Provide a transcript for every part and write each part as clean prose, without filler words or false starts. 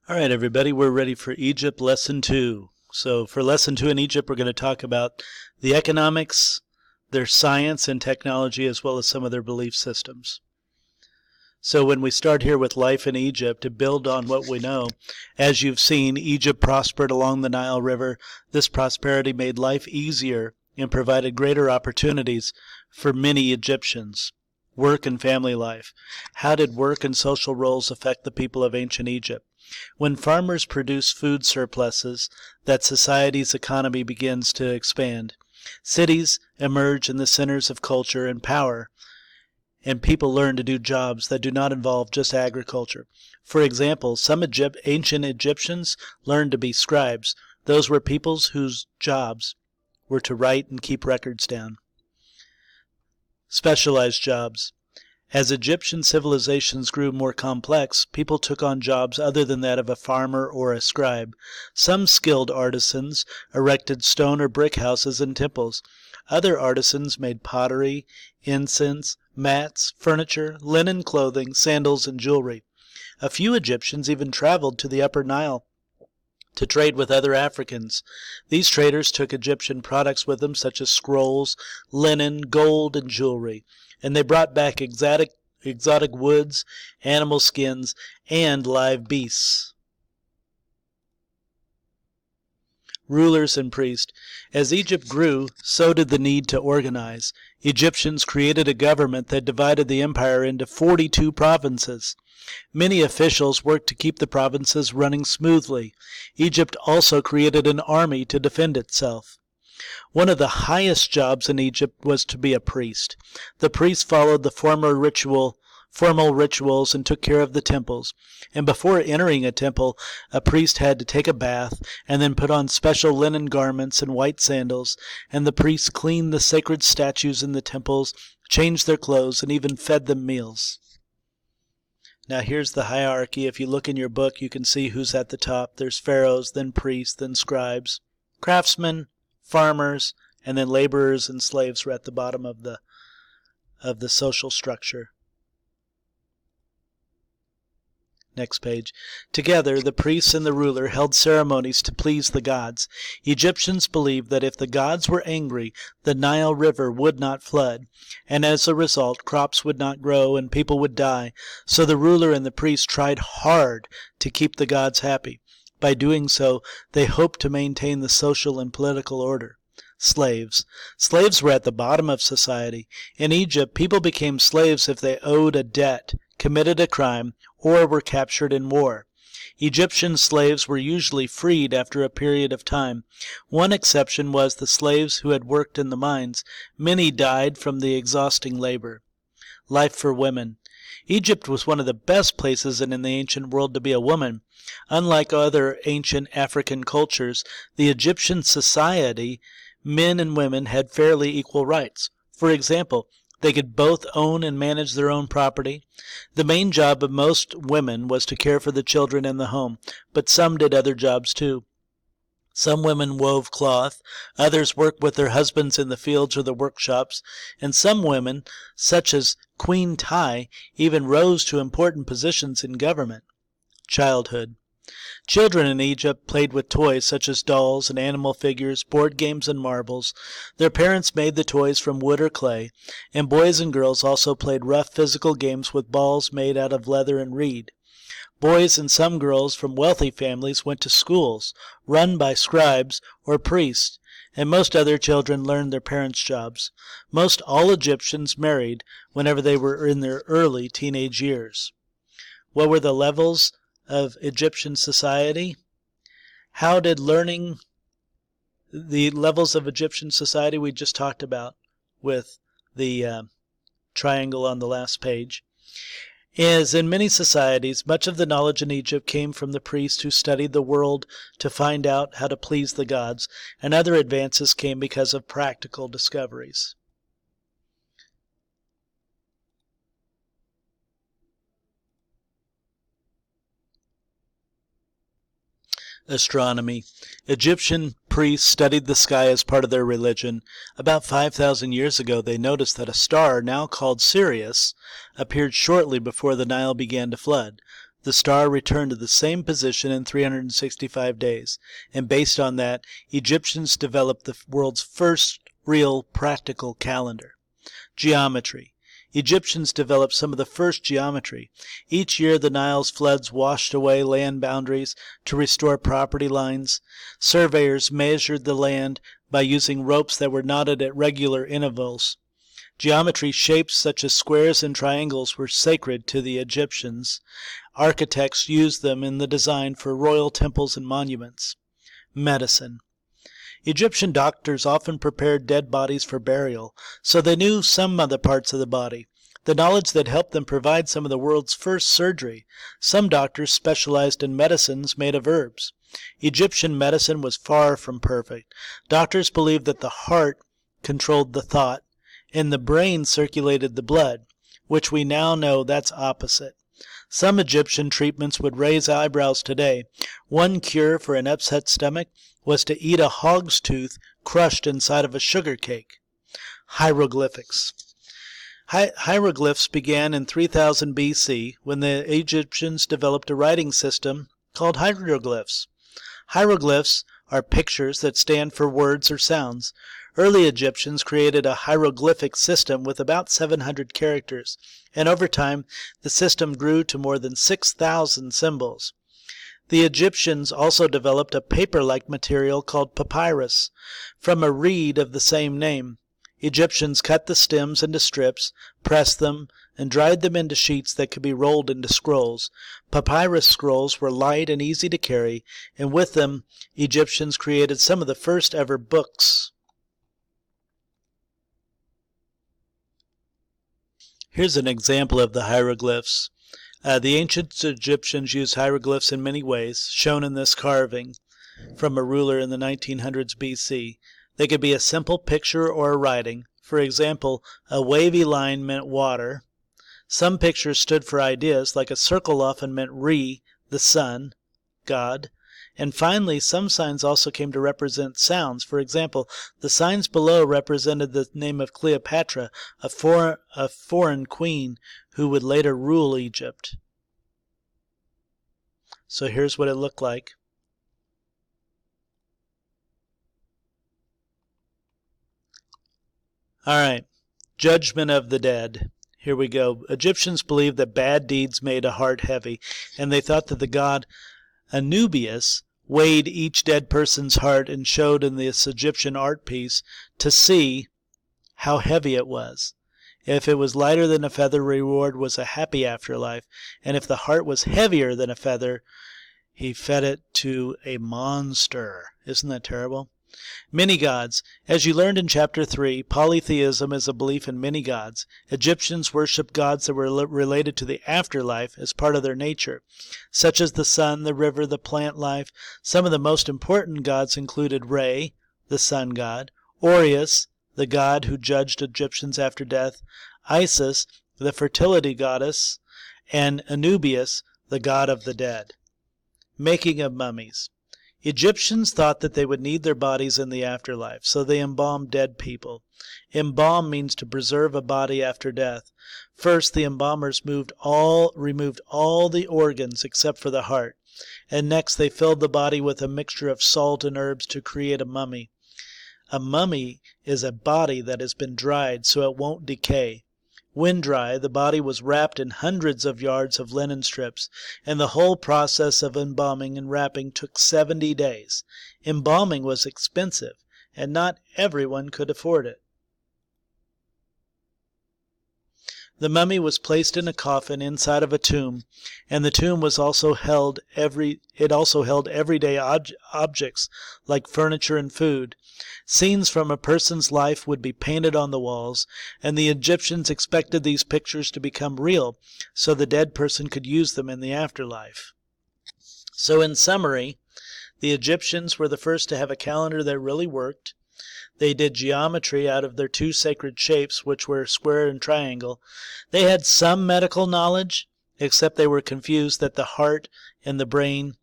All right, everybody, we're ready for Egypt Lesson 2. So for Lesson 2 in Egypt, we're going to talk about the economics, their science and technology, as well as some of their belief systems. So when we start here with life in Egypt, to build on what we know, as you've seen, Egypt prospered along the Nile River. This prosperity made life easier and provided greater opportunities for many Egyptians. Work and family life. How did work and social roles affect the people of ancient Egypt? When farmers produce food surpluses, that society's economy begins to expand. Cities emerge in the centers of culture and power, and people learn to do jobs that do not involve just agriculture. For example, some ancient Egyptians learned to be scribes. Those were peoples whose jobs were to write and keep records down. Specialized jobs. As Egyptian civilizations grew more complex, people took on jobs other than that of a farmer or a scribe. Some skilled artisans erected stone or brick houses and temples. Other artisans made pottery, incense, mats, furniture, linen clothing, sandals, and jewelry. A few Egyptians even traveled to the Upper Nile to trade with other Africans. These traders took Egyptian products with them, such as scrolls, linen, gold, and jewelry, and they brought back exotic woods, animal skins, and live beasts. Rulers and priests. As Egypt grew, so did the need to organize. Egyptians created a government that divided the empire into 42 provinces. Many officials worked to keep the provinces running smoothly. Egypt also created an army to defend itself. One of the highest jobs in Egypt was to be a priest. The priest followed the formal rituals and took care of the temples. And before entering a temple, a priest had to take a bath and then put on special linen garments and white sandals, and the priest cleaned the sacred statues in the temples, changed their clothes, and even fed them meals. Now here's the hierarchy. If you look in your book, you can see who's at the top. There's pharaohs, then priests, then scribes, craftsmen, farmers, and then laborers and slaves were at the bottom of the social structure. Next page. Together, the priests and the ruler held ceremonies to please the gods. Egyptians believed that if the gods were angry, the Nile River would not flood, and as a result, crops would not grow and people would die. So the ruler and the priest tried hard to keep the gods happy. By doing so, they hoped to maintain the social and political order. Slaves. Slaves were at the bottom of society. In Egypt, people became slaves if they owed a debt, committed a crime, or were captured in war. Egyptian slaves were usually freed after a period of time. One exception was the slaves who had worked in the mines. Many died from the exhausting labor. Life for women. Egypt was one of the best places in the ancient world to be a woman. Unlike other ancient African cultures, the Egyptian society, men and women had fairly equal rights. For example, they could both own and manage their own property. The main job of most women was to care for the children in the home, but some did other jobs too. Some women wove cloth, others worked with their husbands in the fields or the workshops, and some women, such as Queen Tai, even rose to important positions in government. Childhood. Children in Egypt played with toys such as dolls and animal figures, board games and marbles. Their parents made the toys from wood or clay, and boys and girls also played rough physical games with balls made out of leather and reed. Boys and some girls from wealthy families went to schools, run by scribes or priests, and most other children learned their parents' jobs. Most all Egyptians married whenever they were in their early teenage years. What were the levels of Egyptian society? How did learning the levels of Egyptian society we just talked about with the triangle on the last page? As in many societies, much of the knowledge in Egypt came from the priests who studied the world to find out how to please the gods, and other advances came because of practical discoveries. Astronomy. Egyptian priests studied the sky as part of their religion. About 5,000 years ago, they noticed that a star, now called Sirius, appeared shortly before the Nile began to flood. The star returned to the same position in 365 days, and based on that, Egyptians developed the world's first real practical calendar. Geometry. Egyptians developed some of the first geometry. Each year the Nile's floods washed away land boundaries to restore property lines. Surveyors measured the land by using ropes that were knotted at regular intervals. Geometry shapes such as squares and triangles were sacred to the Egyptians. Architects used them in the design for royal temples and monuments. Medicine. Egyptian doctors often prepared dead bodies for burial, so they knew some other parts of the body, the knowledge that helped them provide some of the world's first surgery. Some doctors specialized in medicines made of herbs. Egyptian medicine was far from perfect. Doctors believed that the heart controlled the thought, and the brain circulated the blood, which we now know that's opposite. Some Egyptian treatments would raise eyebrows today. One cure for an upset stomach was to eat a hog's tooth crushed inside of a sugar cake. Hieroglyphics. Hieroglyphs began in 3000 BC when the Egyptians developed a writing system called hieroglyphs. Hieroglyphs are pictures that stand for words or sounds. Early Egyptians created a hieroglyphic system with about 700 characters, and over time the system grew to more than 6,000 symbols. The Egyptians also developed a paper-like material called papyrus from a reed of the same name. Egyptians cut the stems into strips, pressed them, and dried them into sheets that could be rolled into scrolls. Papyrus scrolls were light and easy to carry, and with them Egyptians created some of the first ever books. Here's an example of the hieroglyphs. The ancient Egyptians used hieroglyphs in many ways, shown in this carving from a ruler in the 1900s BC. They could be a simple picture or a writing. For example, a wavy line meant water. Some pictures stood for ideas, like a circle often meant Re, the sun, God. And finally, some signs also came to represent sounds. For example, the signs below represented the name of Cleopatra, a foreign queen who would later rule Egypt. So here's what it looked like. All right, Judgment of the Dead. Here we go. Egyptians believed that bad deeds made a heart heavy, and they thought that the god Anubius weighed each dead person's heart and showed in this Egyptian art piece to see how heavy it was. If it was lighter than a feather, reward was a happy afterlife, and if the heart was heavier than a feather, he fed it to a monster. Isn't that terrible? Many gods. As you learned in Chapter 3, polytheism is a belief in many gods. Egyptians worshipped gods that were related to the afterlife as part of their nature, such as the sun, the river, the plant life. Some of the most important gods included Re, the sun god, Orius, the god who judged Egyptians after death, Isis, the fertility goddess, and Anubius, the god of the dead. Making of mummies. Egyptians thought that they would need their bodies in the afterlife, so they embalmed dead people. Embalm means to preserve a body after death. First, the embalmers removed all the organs except for the heart, and next they filled the body with a mixture of salt and herbs to create a mummy. A mummy is a body that has been dried so it won't decay. When dry, the body was wrapped in hundreds of yards of linen strips, and the whole process of embalming and wrapping took 70 days. Embalming was expensive, and not everyone could afford it. The mummy was placed in a coffin inside of a tomb, and the tomb was also held everyday objects like furniture and food. Scenes from a person's life would be painted on the walls, and the Egyptians expected these pictures to become real, so the dead person could use them in the afterlife. So in summary, the Egyptians were the first to have a calendar that really worked. They did geometry out of their two sacred shapes, which were square and triangle. They had some medical knowledge, except they were confused that the heart and the brain,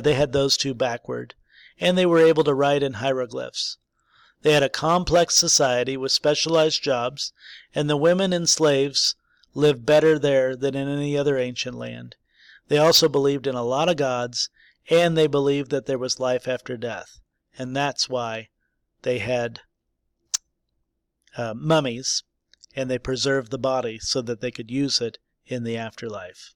they had those two backward. And they were able to write in hieroglyphs. They had a complex society with specialized jobs, and the women and slaves lived better there than in any other ancient land. They also believed in a lot of gods, and they believed that there was life after death. And that's why they had mummies, and they preserved the body so that they could use it in the afterlife.